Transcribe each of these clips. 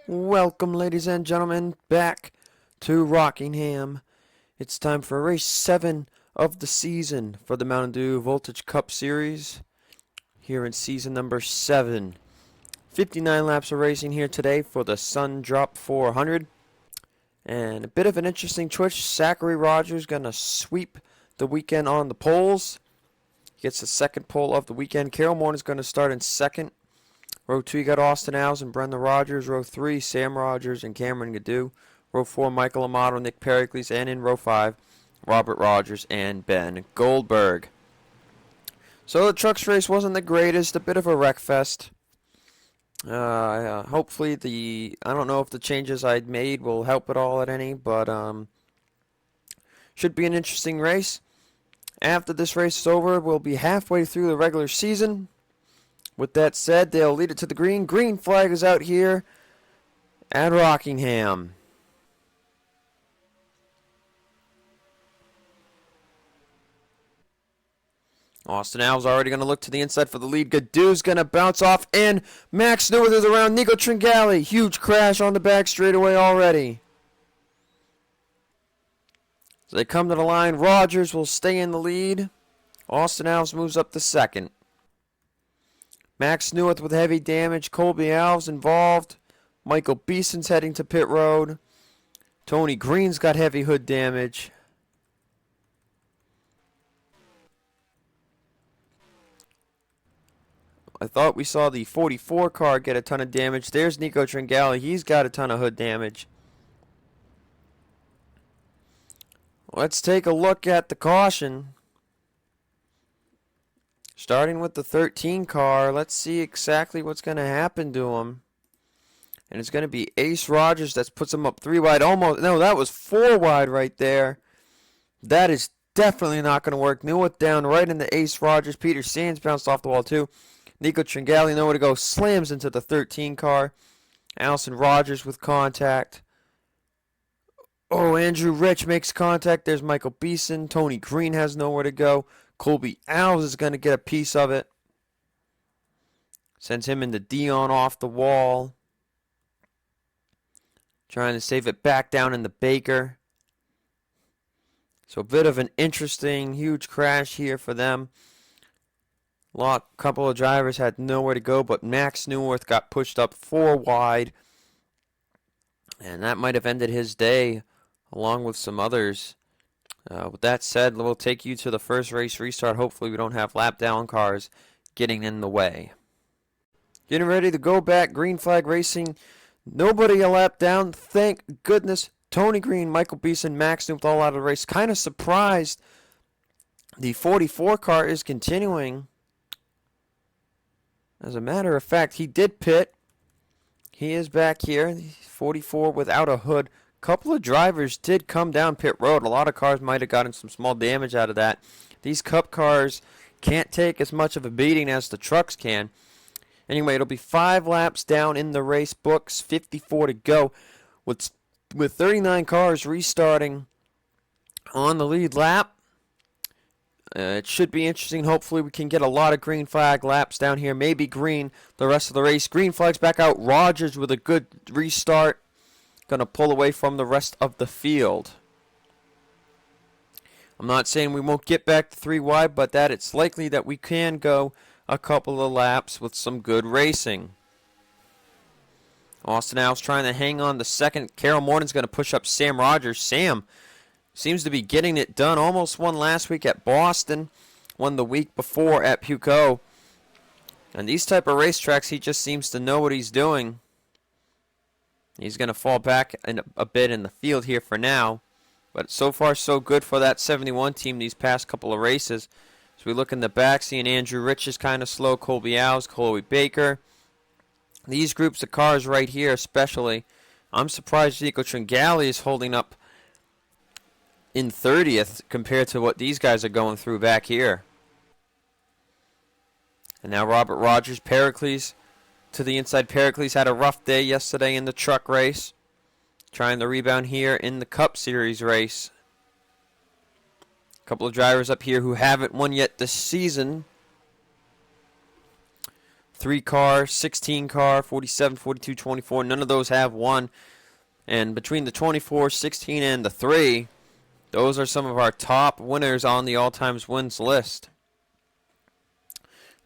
Welcome, ladies and gentlemen, back to Rockingham. It's time for race 7 of the season for the Mountain Dew Voltage Cup Series here in season number 7. 59 laps of racing here today for the Sun Drop 400. And a bit of an interesting twitch. Zachary Rogers going to sweep the weekend on the poles. Gets the second pole of the weekend. Carol Morton is going to start in second. Row 2, you got Austin Alves and Brendan Rogers. Row 3, Sam Rogers and Cameron Gaddu. Row 4, Michael Amato, Nick Pericles. And in row 5, Robert Rogers and Ben Goldberg. So the trucks race wasn't the greatest. A bit of a wreck fest. Hopefully I don't know if the changes I'd made will help at all at any, but should be an interesting race. After this race is over, we'll be halfway through the regular season. With that said, they'll lead it to the green. Green flag is out here at Rockingham. Austin Alves already going to look to the inside for the lead. Gaddu's going to bounce off, and Max Newworth is around Nico Tringali. Huge crash on the back straightaway already. So they come to the line. Rogers will stay in the lead. Austin Alves moves up to second. Max Newworth with heavy damage. Colby Alves involved. Michael Beeson's heading to pit road. Tony Green's got heavy hood damage. I thought we saw the 44 car get a ton of damage. There's Nico Tringali. He's got a ton of hood damage. Let's take a look at the caution. Starting with the 13 car, let's see exactly what's going to happen to him. And it's going to be Ace Rogers that puts him up 3 wide. Almost, no, that was 4 wide right there. That is definitely not going to work. Newworth down right into Ace Rogers. Peter Sands bounced off the wall too. Nico Tringali, nowhere to go, slams into the 13 car. Allison Rogers with contact. Oh, Andrew Rich makes contact. There's Michael Beeson. Tony Green has nowhere to go. Colby Alves is going to get a piece of it. Sends him into Dion off the wall. Trying to save it back down into Baker. So a bit of an interesting, huge crash here for them. A couple of drivers had nowhere to go, but Max Newworth got pushed up 4 wide. And that might have ended his day, along with some others. With that said, we'll take you to the first race restart. Hopefully we don't have lap down cars getting in the way. Getting ready to go back. Green flag racing. Nobody a lap down. Thank goodness. Tony Green, Michael Beeson, Max Newworth all out of the race. Kind of surprised. The 44 car is continuing. As a matter of fact, he did pit. He is back here. 44 without a hood. Couple of drivers did come down pit road. A lot of cars might have gotten some small damage out of that. These Cup cars can't take as much of a beating as the trucks can. Anyway, it'll be 5 laps down in the race books, 54 to go. With 39 cars restarting on the lead lap. It should be interesting. Hopefully we can get a lot of green flag laps down here. Maybe green the rest of the race. Green flag's back out. Rogers with a good restart. Going to pull away from the rest of the field. I'm not saying we won't get back to 3 wide, but that it's likely that we can go a couple of laps with some good racing. Austin Alves trying to hang on to second. Carol Morton's going to push up Sam Rogers. Sam seems to be getting it done. Almost won last week at Boston. Won the week before at Puco. And these type of racetracks, he just seems to know what he's doing. He's going to fall back a bit in the field here for now. But so far, so good for that 71 team these past couple of races. As we look in the back, seeing Andrew Rich is kind of slow. Colby Alves, Chloe Baker. These groups of cars right here especially. I'm surprised Nico Tringali is holding up in 30th compared to what these guys are going through back here. And now Robert Rogers, Pericles to the inside. Pericles had a rough day yesterday in the truck race. Trying to rebound here in the Cup Series race. A couple of drivers up here who haven't won yet this season. 3 car, 16 car, 47, 42, 24. None of those have won. And between the 24, 16, and the 3, those are some of our top winners on the all-times wins list.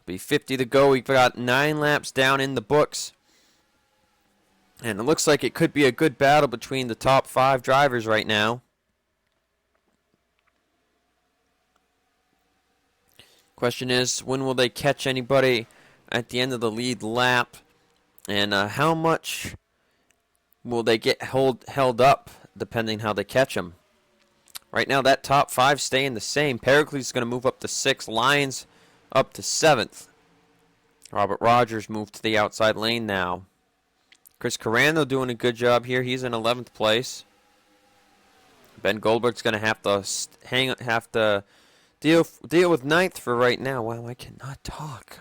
Be 50 to go. We've got 9 laps down in the books. And it looks like it could be a good battle between the top 5 drivers right now. Question is, when will they catch anybody at the end of the lead lap? And how much will they get held up depending how they catch them? Right now, that top 5 staying the same. Pericles is going to move up to 6th. Lyons up to 7th. Robert Rogers moved to the outside lane now. Chris Carrando doing a good job here. He's in 11th place. Ben Goldberg's going to have to deal with 9th for right now. Wow, I cannot talk.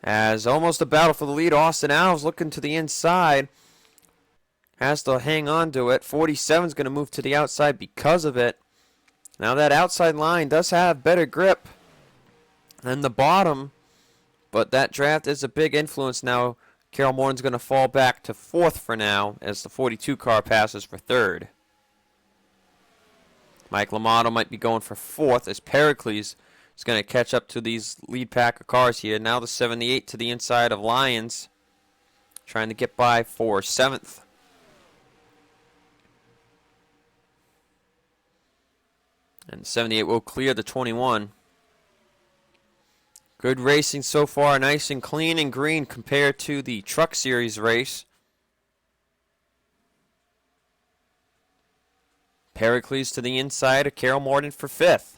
As almost a battle for the lead, Austin Alves looking to the inside. Has to hang on to it. 47 is going to move to the outside because of it. Now that outside line does have better grip than the bottom, but that draft is a big influence now. Carol Morton's going to fall back to 4th for now as the 42 car passes for 3rd. Mike Lamato might be going for 4th as Pericles is going to catch up to these lead pack of cars here. Now the 78 to the inside of Lyons, trying to get by for 7th. And the 78 will clear the 21. Good racing so far, nice and clean and green compared to the Truck Series race. Pericles to the inside of Carol Morton for 5th.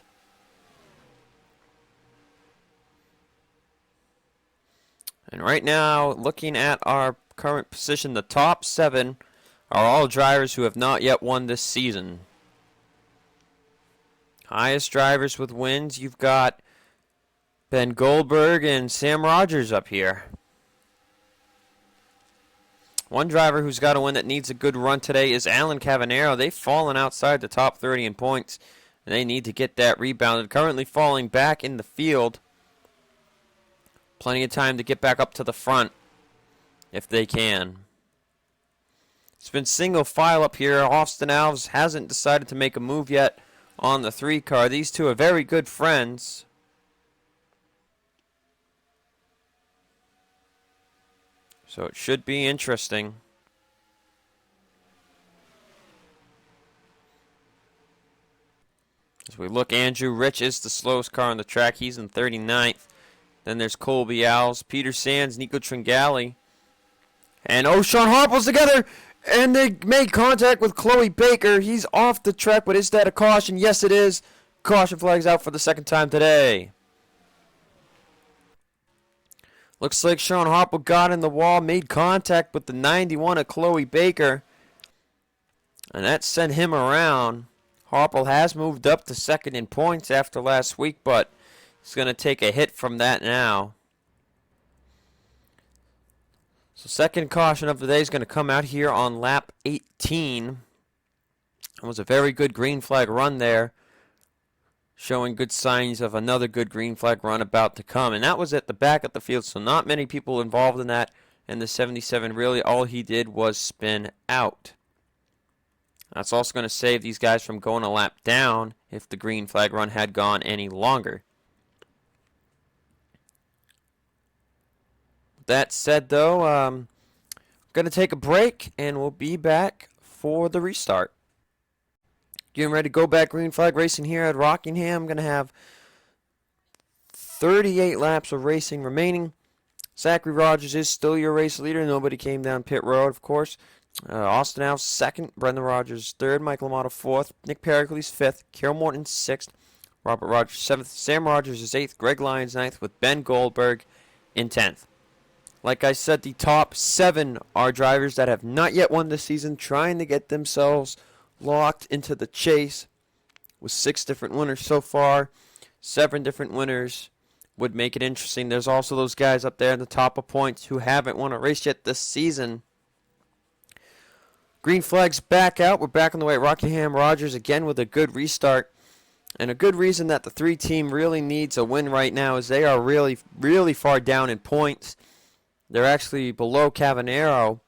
And right now, looking at our current position, the top 7 are all drivers who have not yet won this season. Highest drivers with wins, you've got Ben Goldberg and Sam Rogers up here. One driver who's got a win that needs a good run today is Alan Cavanero. They've fallen outside the top 30 in points, and they need to get that rebounded. Currently falling back in the field. Plenty of time to get back up to the front if they can. It's been single file up here. Austin Alves hasn't decided to make a move yet on the 3 car. These two are very good friends. So it should be interesting. As we look, Andrew Rich is the slowest car on the track. He's in 39th. Then there's Colby Alves, Peter Sands, Nico Tringali. And Sean Harple's together. And they made contact with Chloe Baker. He's off the track, but is that a caution? Yes, it is. Caution flags out for the 2nd time today. Looks like Sean Harple got in the wall, made contact with the 91 of Chloe Baker. And that sent him around. Harple has moved up to 2nd in points after last week, but he's going to take a hit from that now. So 2nd caution of the day is going to come out here on lap 18. It was a very good green flag run there, showing good signs of another good green flag run about to come. And that was at the back of the field, so not many people involved in that. And the 77, really all he did was spin out. That's also going to save these guys from going a lap down if the green flag run had gone any longer. That said, though, I'm going to take a break, and we'll be back for the restart. Getting ready to go back green flag racing here at Rockingham. I'm going to have 38 laps of racing remaining. Zachary Rogers is still your race leader. Nobody came down pit road, of course. Austin Alves 2nd, Brendan Rogers 3rd, Mike Lamato 4th, Nick Pericles 5th, Carol Morton 6th, Robert Rogers 7th, Sam Rogers is 8th, Greg Lyons 9th, with Ben Goldberg in 10th. Like I said, the top 7 are drivers that have not yet won this season, trying to get themselves locked into the chase with 6 different winners so far. 7 different winners would make it interesting. There's also those guys up there in the top of points who haven't won a race yet this season. Green flag's back out. We're back on the way at Rockingham. Rogers again with a good restart. And a good reason that the 3 team really needs a win right now is they are really, really far down in points. They're actually below Cavanero,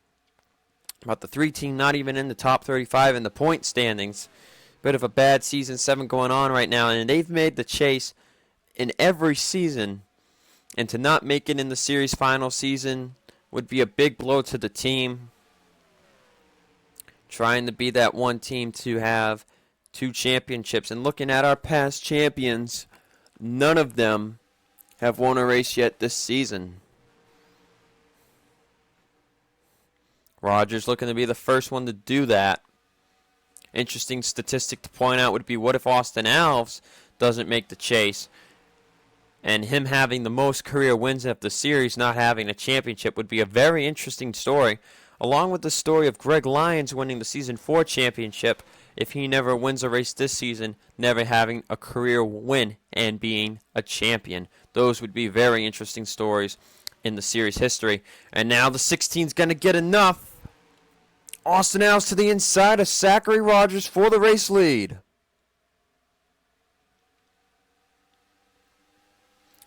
but the 3 team not even in the top 35 in the point standings. Bit of a bad season 7 going on right now, and they've made the chase in every season. And to not make it in the series final season would be a big blow to the team. Trying to be that one team to have 2 championships. And looking at our past champions, none of them have won a race yet this season. Rogers looking to be the first one to do that. Interesting statistic to point out would be, what if Austin Alves doesn't make the chase? And him having the most career wins of the series, not having a championship, would be a very interesting story. Along with the story of Greg Lyons winning the Season 4 championship, if he never wins a race this season, never having a career win and being a champion. Those would be very interesting stories in the series history. And now the 16's going to get enough. Austin Alves to the inside of Zachary Rogers for the race lead.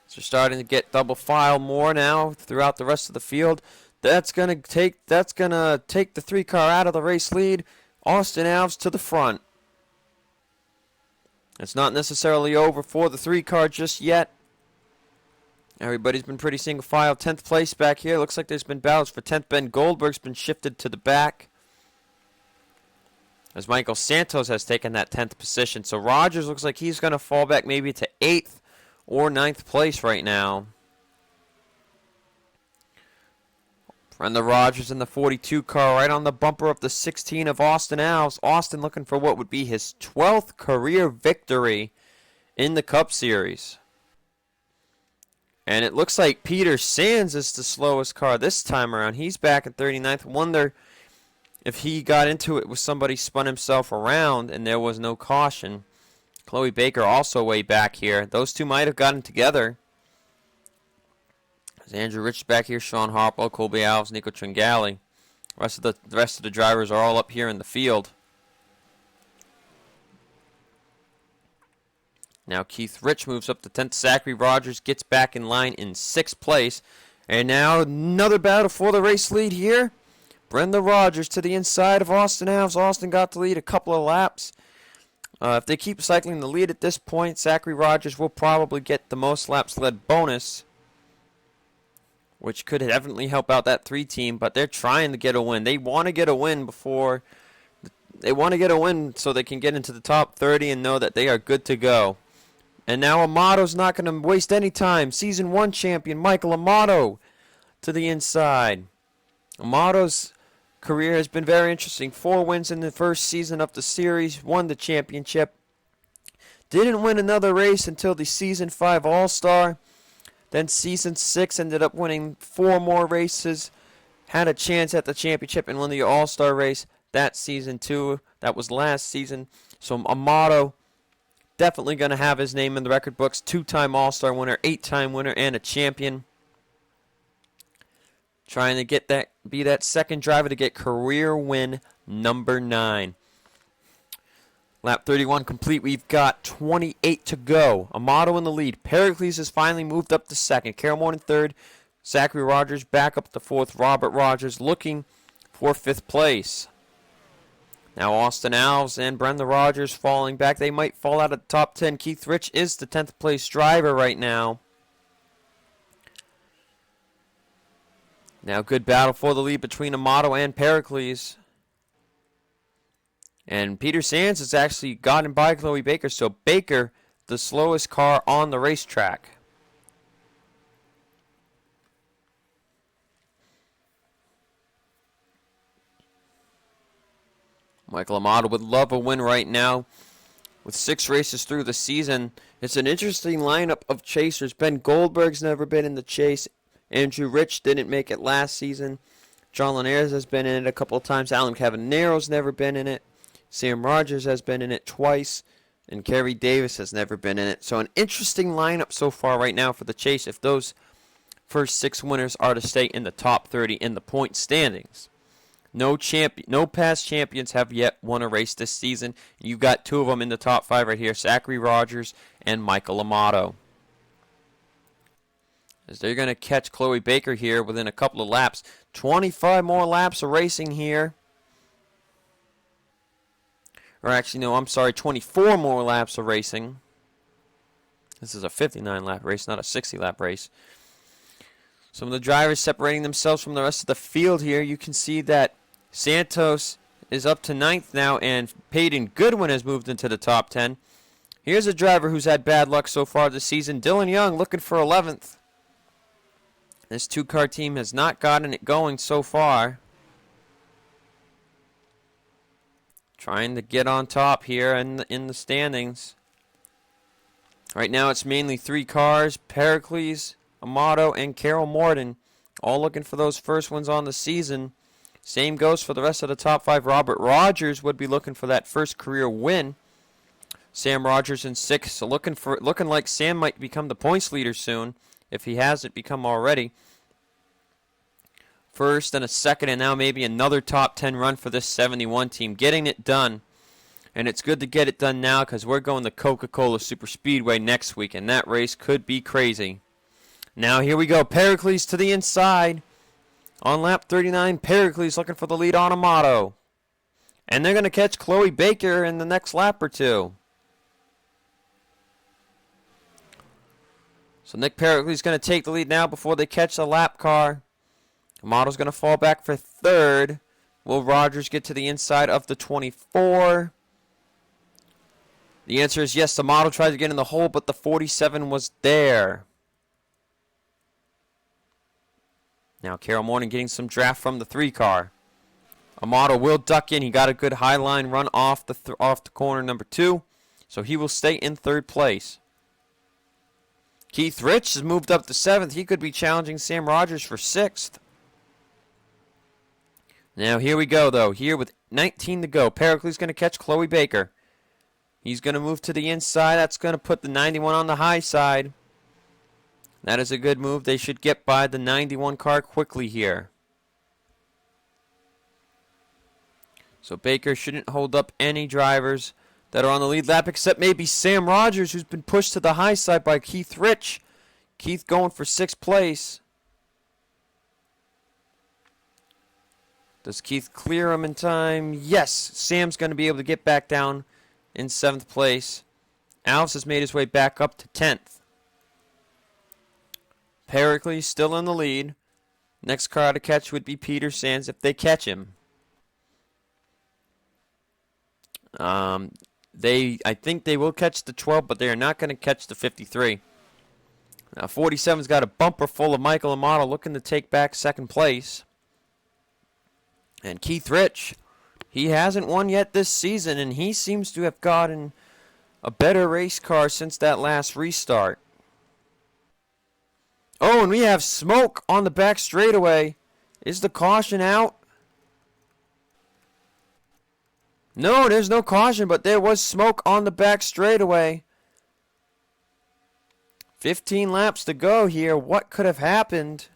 So starting to get double file more now throughout the rest of the field. That's gonna take the 3 car out of the race lead. Austin Alves to the front. It's not necessarily over for the 3 car just yet. Everybody's been pretty single file. 10th place back here. Looks like there's been battles for 10th. Ben Goldberg's been shifted to the back, as Michael Santos has taken that 10th position. So Rogers looks like he's going to fall back maybe to 8th or 9th place right now. Brenda Rogers in the 42 car right on the bumper of the 16 of Austin Alves. Austin looking for what would be his 12th career victory in the Cup Series. And it looks like Peter Sands is the slowest car this time around. He's back at 39th. Wonder if he got into it with somebody, spun himself around, and there was no caution. Chloe Baker also way back here. Those two might have gotten together. There's Andrew Rich back here, Sean Harpo, Colby Alves, Nico Tringali. The rest of the drivers are all up here in the field. Now Keith Rich moves up to 10th. Zachary Rogers gets back in line in 6th place. And now another battle for the race lead here. Brenda Rogers to the inside of Austin Alves. Austin got the lead a couple of laps. If they keep cycling the lead at this point, Zachary Rogers will probably get the most laps led bonus, which could definitely help out that 3 team, but they're trying to get a win. They want to get a win so they can get into the top 30 and know that they are good to go. And now Amato's not going to waste any time. Season 1 champion Michael Amato to the inside. Amato's career has been very interesting. 4 wins in the first season of the series, won the championship. Didn't win another race until the Season 5 All-Star. Then Season 6 ended up winning 4 more races. Had a chance at the championship and won the All-Star race that season too. That was last season. So Amato definitely going to have his name in the record books. 2-time All-Star winner, 8-time winner, and a champion. Trying to be that second driver to get career win number 9. Lap 31 complete. We've got 28 to go. Amato in the lead. Pericles has finally moved up to 2nd. Carol Moore in 3rd. Zachary Rogers back up to 4th. Robert Rogers looking for 5th place. Now Austin Alves and Brenda Rogers falling back. They might fall out of the top 10. Keith Rich is the 10th place driver right now. Now good battle for the lead between Amato and Pericles. And Peter Sands has actually gotten by Chloe Baker. So Baker, the slowest car on the racetrack. Michael Amato would love a win right now. With 6 races through the season, it's an interesting lineup of chasers. Ben Goldberg's never been in the chase. Andrew Rich didn't make it last season. John Linares has been in it a couple of times. Alan Cavanero's never been in it. Sam Rogers has been in it twice. And Kerry Davis has never been in it. So an interesting lineup so far right now for the chase if those first 6 winners are to stay in the top 30 in the point standings. No past champions have yet won a race this season. You got two of them in the top 5 right here, Zachary Rogers and Michael Amato. As they're going to catch Chloe Baker here within a couple of laps. 25 more laps of racing here. Or actually, no, I'm sorry, 24 more laps of racing. This is a 59-lap race, not a 60-lap race. Some of the drivers separating themselves from the rest of the field here. You can see that Santos is up to 9th now, and Peyton Goodwin has moved into the top 10. Here's a driver who's had bad luck so far this season. Dylan Young looking for 11th. This two-car team has not gotten it going so far. Trying to get on top here in the standings. Right now it's mainly 3 cars, Pericles, Amato, and Carol Morton, all looking for those first wins on the season. Same goes for the rest of the top 5. Robert Rogers would be looking for that first career win. Sam Rogers in 6th, so looking like Sam might become the points leader soon, if he hasn't become already. First and a second, and now maybe another top 10 run for this 71 team. Getting it done. And it's good to get it done now because we're going to Coca-Cola Super Speedway next week, and that race could be crazy. Now here we go. Pericles to the inside. On lap 39, Pericles looking for the lead on Amato. And they're going to catch Chloe Baker in the next lap or two. So Nick Pericles is going to take the lead now before they catch the lap car. Amato's going to fall back for 3rd. Will Rogers get to the inside of the 24? The answer is yes. Amato tried to get in the hole, but the 47 was there. Now Carol Morton getting some draft from the 3 car. Amato will duck in. He got a good high line run off the corner number 2, so he will stay in 3rd place. Keith Rich has moved up to 7th. He could be challenging Sam Rogers for 6th. Now here we go, though. Here with 19 to go. Pericles is going to catch Chloe Baker. He's going to move to the inside. That's going to put the 91 on the high side. That is a good move. They should get by the 91 car quickly here. So Baker shouldn't hold up any drivers that are on the lead lap except maybe Sam Rogers, who's been pushed to the high side by Keith Rich. Keith going for 6th place. Does Keith clear him in time? Yes. Sam's going to be able to get back down in 7th place. Alves has made his way back up to 10th. Pericles still in the lead. Next car to catch would be Peter Sands if they catch him. I think they will catch the 12, but they are not going to catch the 53. Now 47's got a bumper full of Michael Amato looking to take back 2nd place. And Keith Rich, he hasn't won yet this season, and he seems to have gotten a better race car since that last restart. Oh, and we have smoke on the back straightaway. Is the caution out? No, there's no caution, but there was smoke on the back straightaway. 15 laps to go here. What could have happened?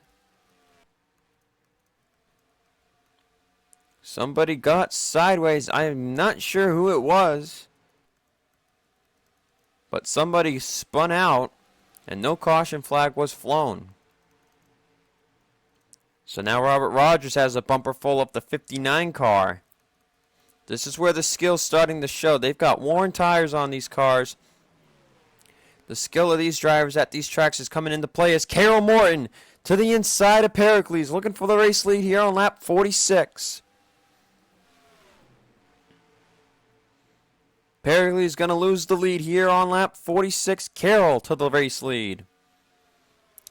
Somebody got sideways. I am not sure who it was. But somebody spun out, and no caution flag was flown. So now Robert Rogers has a bumper full of the 59 car. This is where the skill's starting to show. They've got worn tires on these cars. The skill of these drivers at these tracks is coming into play as Carol Morton to the inside of Pericles, looking for the race lead here on lap 46. Pericles is going to lose the lead here on lap 46. Carroll to the race lead.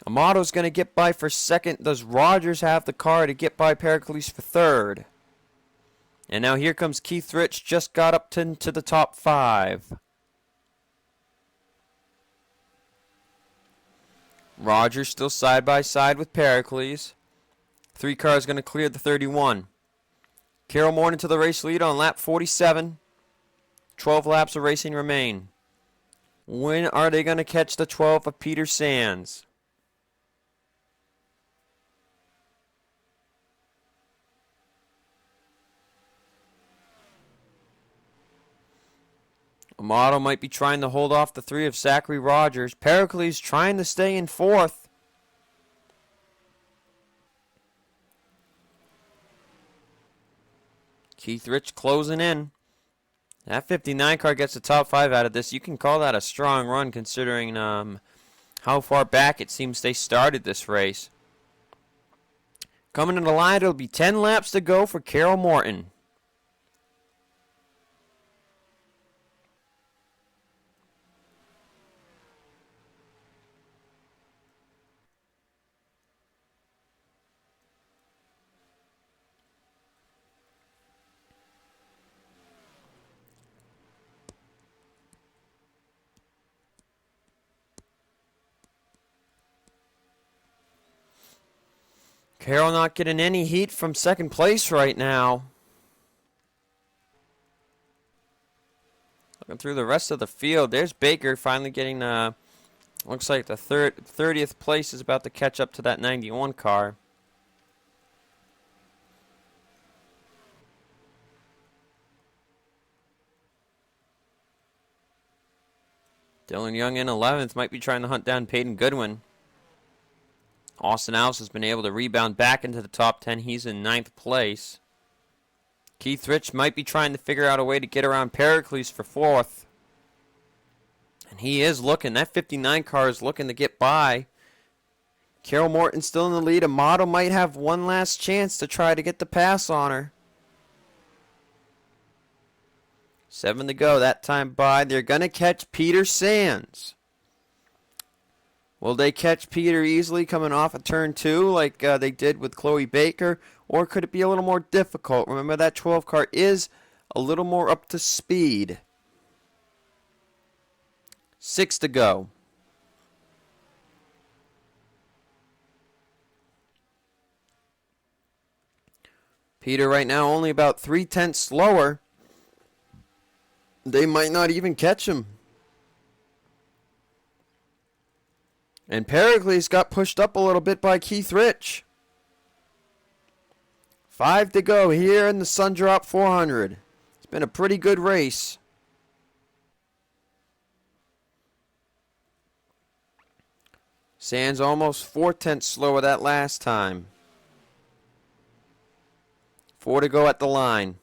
Amato's going to get by for 2nd. Does Rogers have the car to get by Pericles for 3rd? And now here comes Keith Rich. Just got up to the top 5. Rogers still side by side with Pericles. 3 cars going to clear the 31. Carol Morton to the race lead on lap 47. 12 laps of racing remain. When are they going to catch the 12 of Peter Sands? Amato might be trying to hold off the 3 of Zachary Rogers. Pericles trying to stay in 4th. Keith Rich closing in. That 59 car gets the top 5 out of this. You can call that a strong run considering how far back it seems they started this race. Coming to the line, it'll be 10 laps to go for Carol Morton. Carroll not getting any heat from second place right now. Looking through the rest of the field, there's Baker finally getting, looks like the 30th place is about to catch up to that 91 car. Dylan Young in 11th, might be trying to hunt down Peyton Goodwin. Austin Alves has been able to rebound back into the top 10. He's in 9th place. Keith Rich might be trying to figure out a way to get around Pericles for 4th. And he is looking. That 59 car is looking to get by. Carol Morton still in the lead. Amato might have one last chance to try to get the pass on her. 7 to go. That time by. They're going to catch Peter Sands. Will they catch Peter easily coming off of turn 2 like they did with Chloe Baker? Or could it be a little more difficult? Remember that 12 car is a little more up to speed. 6 to go. Peter right now only about 3/10 slower. They might not even catch him. And Pericles got pushed up a little bit by Keith Rich. 5 to go here in the Sundrop 400. It's been a pretty good race. Sands almost 4/10 slower that last time. 4 to go at the line.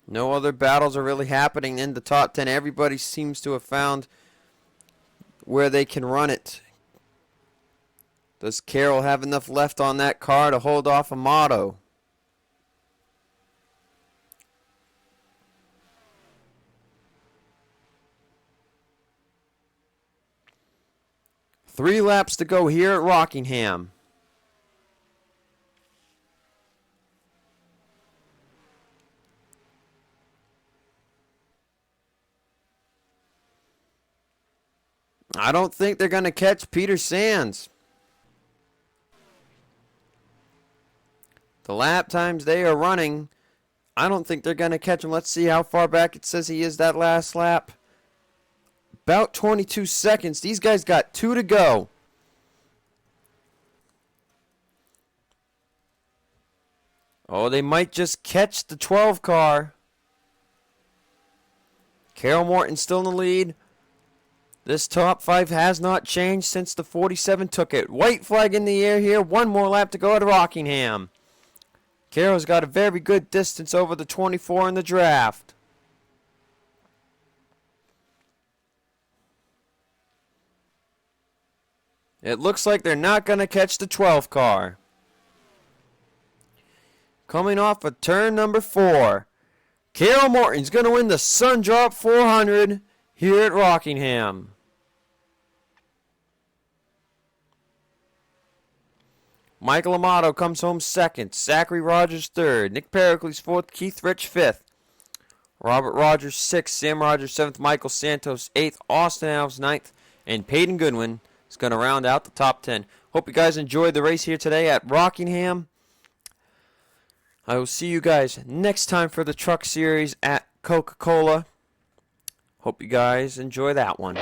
No other battles are really happening in the top 10. Everybody seems to have found where they can run it. Does Carroll have enough left on that car to hold off Amato? Three laps to go here at Rockingham. I don't think they're going to catch Peter Sands. The lap times they are running, I don't think they're going to catch him. Let's see how far back it says he is that last lap. About 22 seconds. These guys got 2 to go. Oh, they might just catch the 12 car. Carol Morton still in the lead. This top 5 has not changed since the 47 took it. White flag in the air here. One more lap to go at Rockingham. Carroll's got a very good distance over the 24 in the draft. It looks like they're not going to catch the 12 car. Coming off of turn number 4. Carol Morton's going to win the Sundrop 400 here at Rockingham. Michael Amato comes home 2nd. Zachary Rogers 3rd. Nick Pericles 4th. Keith Rich 5th. Robert Rogers 6th. Sam Rogers 7th. Michael Santos 8th. Austin Alves 9th. And Peyton Goodwin is going to round out the top 10. Hope you guys enjoyed the race here today at Rockingham. I will see you guys next time for the Truck Series at Coca-Cola. Hope you guys enjoy that one.